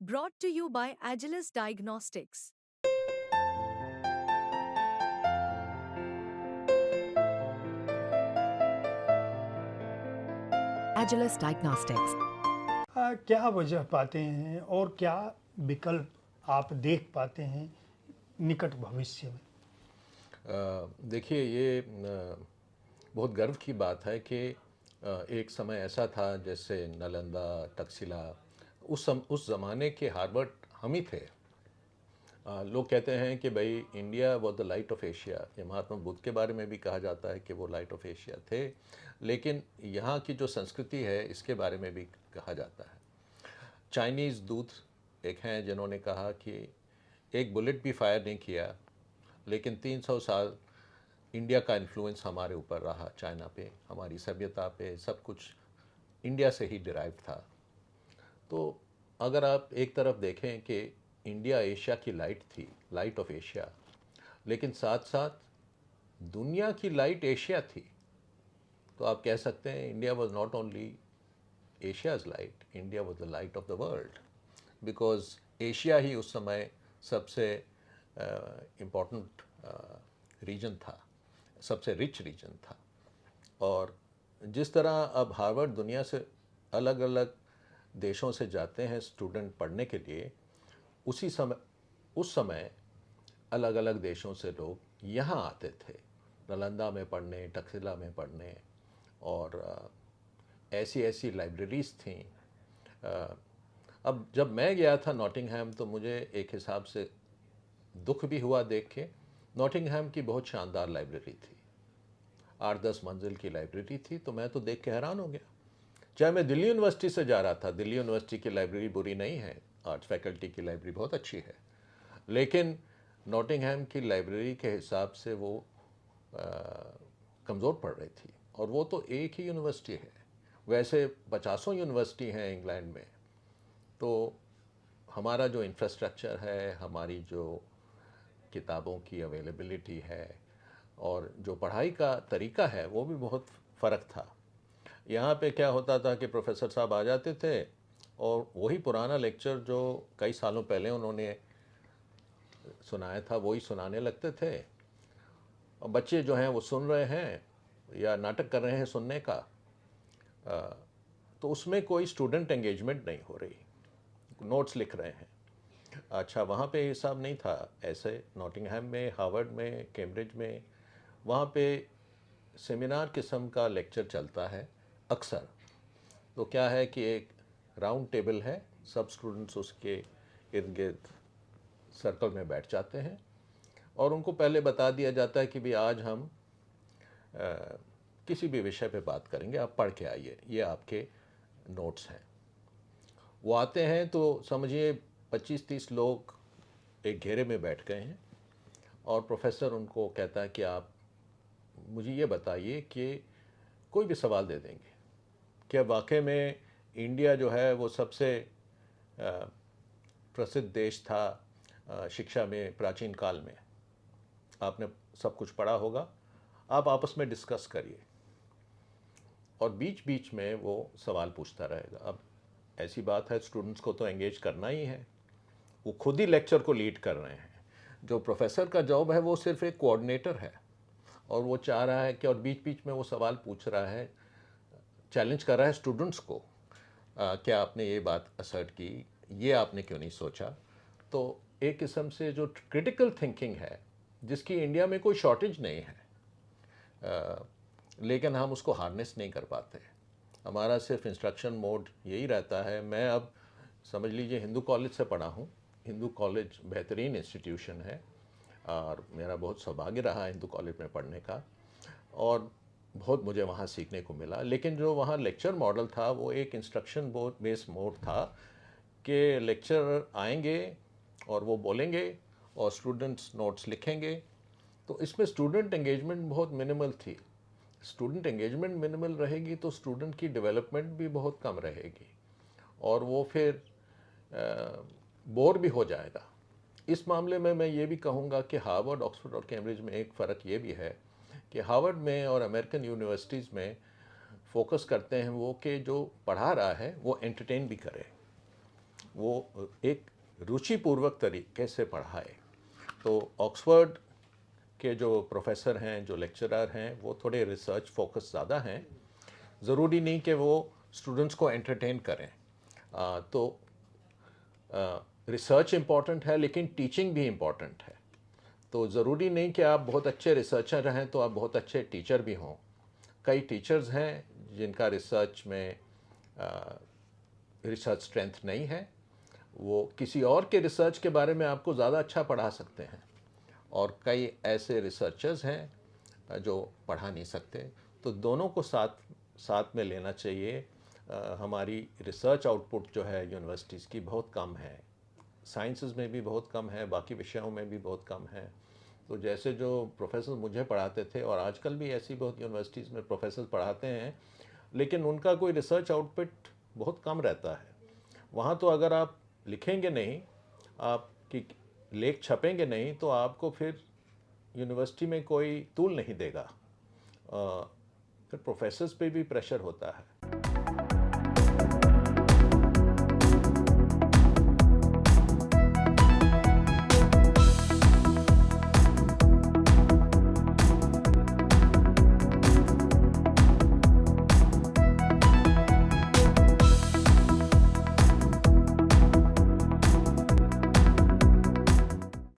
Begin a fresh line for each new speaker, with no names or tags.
Brought to you by Agilus Diagnostics.
Agilus Diagnostics.
क्या वजह पाते हैं और क्या विकल्प आप देख पाते हैं निकट भविष्य में?
देखिए ये बहुत गर्व की बात है कि एक समय ऐसा था जैसे नालंदा, तक्षशिला, उस ज़माने के हार्वर्ड हम ही थे। लोग कहते हैं कि भाई India was the light of Asia. ये महात्मा बुद्ध के बारे में भी कहा जाता है कि वो लाइट ऑफ एशिया थे, लेकिन यहाँ की जो संस्कृति है इसके बारे में भी कहा जाता है। चाइनीज़ दूत एक हैं जिन्होंने कहा कि एक बुलेट भी फायर नहीं किया, लेकिन 300 साल इंडिया का इन्फ्लुएंस हमारे ऊपर रहा, चाइना पे, हमारी सभ्यता पे, सब कुछ इंडिया से ही डिराइव था। तो अगर आप एक तरफ देखें कि इंडिया एशिया की लाइट थी, लाइट ऑफ एशिया, लेकिन साथ साथ दुनिया की लाइट एशिया थी, तो आप कह सकते हैं India was not only Asia's light, India was the light of the world, because Asia ही उस समय सबसे इम्पोर्टेंट रीजन था, सबसे रिच रीजन था। और जिस तरह अब हार्वर्ड दुनिया से अलग अलग देशों से जाते हैं स्टूडेंट पढ़ने के लिए, उस समय अलग अलग देशों से लोग यहाँ आते थे, नालंदा में पढ़ने, तक्षशिला में पढ़ने, और ऐसी ऐसी लाइब्रेरीज़ थीं। अब जब मैं गया था नॉटिंघम, तो मुझे एक हिसाब से दुख भी हुआ देख के। नॉटिंघम की बहुत शानदार लाइब्रेरी थी, 8-10 मंजिल की लाइब्रेरी थी, तो मैं तो देख के हैरान हो गया। चाहे मैं दिल्ली यूनिवर्सिटी से जा रहा था, दिल्ली यूनिवर्सिटी की लाइब्रेरी बुरी नहीं है, आर्ट्स फैकल्टी की लाइब्रेरी बहुत अच्छी है, लेकिन नॉटिंघम की लाइब्रेरी के हिसाब से वो कमज़ोर पड़ रही थी। और वो तो एक ही यूनिवर्सिटी है, वैसे पचासों यूनिवर्सिटी हैं इंग्लैंड में। तो हमारा जो इंफ्रास्ट्रक्चर है, हमारी जो किताबों की अवेलेबिलिटी है, और जो पढ़ाई का तरीका है, वो भी बहुत फ़र्क था। यहाँ पे क्या होता था कि प्रोफेसर साहब आ जाते थे और वही पुराना लेक्चर जो कई सालों पहले उन्होंने सुनाया था वही सुनाने लगते थे, और बच्चे जो हैं वो सुन रहे हैं या नाटक कर रहे हैं सुनने का। तो उसमें कोई स्टूडेंट एंगेजमेंट नहीं हो रही, नोट्स लिख रहे हैं। अच्छा, वहाँ पे हिसाब नहीं था ऐसे। नॉटिंघम में, हार्वर्ड में, कैम्ब्रिज में, वहाँ पे सेमिनार किस्म का लेक्चर चलता है अक्सर। तो क्या है कि एक राउंड टेबल है, सब स्टूडेंट्स उसके इर्द गिर्द सर्कल में बैठ जाते हैं, और उनको पहले बता दिया जाता है कि भी आज हम किसी भी विषय पे बात करेंगे, आप पढ़ के आइए, ये आपके नोट्स हैं। वो आते हैं तो समझिए 25-30 लोग एक घेरे में बैठ गए हैं, और प्रोफेसर उनको कहता है कि आप मुझे ये बताइए कि कोई भी सवाल दे देंगे, क्या वाकई में इंडिया जो है वो सबसे प्रसिद्ध देश था शिक्षा में प्राचीन काल में? आपने सब कुछ पढ़ा होगा, आप आपस में डिस्कस करिए। और बीच बीच में वो सवाल पूछता रहेगा। अब ऐसी बात है, स्टूडेंट्स को तो एंगेज करना ही है, वो खुद ही लेक्चर को लीड कर रहे हैं। जो प्रोफेसर का जॉब है वो सिर्फ एक कोऑर्डिनेटर है, और वो चाह रहा है कि, और बीच बीच में वो सवाल पूछ रहा है, चैलेंज कर रहा है स्टूडेंट्स को, क्या आपने ये बात असर्ट की, ये आपने क्यों नहीं सोचा। तो एक किस्म से जो क्रिटिकल थिंकिंग है, जिसकी इंडिया में कोई शॉर्टेज नहीं है, लेकिन हम उसको हार्नेस नहीं कर पाते। हमारा सिर्फ इंस्ट्रक्शन मोड यही रहता है। मैं अब समझ लीजिए हिंदू कॉलेज से पढ़ा हूँ। हिंदू कॉलेज बेहतरीन इंस्टीट्यूशन है, और मेरा बहुत सौभाग्य रहा हिंदू कॉलेज में पढ़ने का, और बहुत मुझे वहाँ सीखने को मिला। लेकिन जो वहाँ लेक्चर मॉडल था वो एक इंस्ट्रक्शन बोर्ड बेस्ड मोड था, कि लेक्चर आएंगे और वो बोलेंगे और स्टूडेंट्स नोट्स लिखेंगे। तो इसमें स्टूडेंट एंगेजमेंट बहुत मिनिमल थी। स्टूडेंट एंगेजमेंट मिनिमल रहेगी तो स्टूडेंट की डेवलपमेंट भी बहुत कम रहेगी, और वो फिर बोर भी हो जाएगा। इस मामले में मैं ये भी कहूँगा कि हार्वर्ड, ऑक्सफोर्ड और कैम्ब्रिज में एक फ़र्क ये भी है कि हार्वर्ड में और अमेरिकन यूनिवर्सिटीज़ में फोकस करते हैं वो कि जो पढ़ा रहा है वो एंटरटेन भी करे। वो एक रुचिपूर्वक तरीके से पढ़ाए। तो ऑक्सफोर्ड के जो प्रोफेसर हैं, जो लेक्चरर हैं, वो थोड़े रिसर्च फोकस ज़्यादा हैं। ज़रूरी नहीं कि वो स्टूडेंट्स को एंटरटेन करें। तो रिसर्च इम्पॉर्टेंट है, लेकिन टीचिंग भी इम्पॉर्टेंट है। तो ज़रूरी नहीं कि आप बहुत अच्छे रिसर्चर हैं तो आप बहुत अच्छे टीचर भी हों। कई टीचर्स हैं जिनका रिसर्च में रिसर्च स्ट्रेंथ नहीं है, वो किसी और के रिसर्च के बारे में आपको ज़्यादा अच्छा पढ़ा सकते हैं। और कई ऐसे रिसर्चर्स हैं जो पढ़ा नहीं सकते। तो दोनों को साथ में लेना चाहिए। हमारी रिसर्च आउटपुट जो है यूनिवर्सिटीज़ की बहुत कम है, साइंसेस में भी बहुत कम है, बाकी विषयों में भी बहुत कम है। तो जैसे जो प्रोफेसर मुझे पढ़ाते थे, और आजकल भी ऐसी बहुत यूनिवर्सिटीज़ में प्रोफेसर पढ़ाते हैं, लेकिन उनका कोई रिसर्च आउटपुट बहुत कम रहता है। वहाँ तो अगर आप लिखेंगे नहीं, आपकी लेख छपेंगे नहीं, तो आपको फिर यूनिवर्सिटी में कोई तूल नहीं देगा। फिर प्रोफेसर्स पे भी प्रेशर होता है।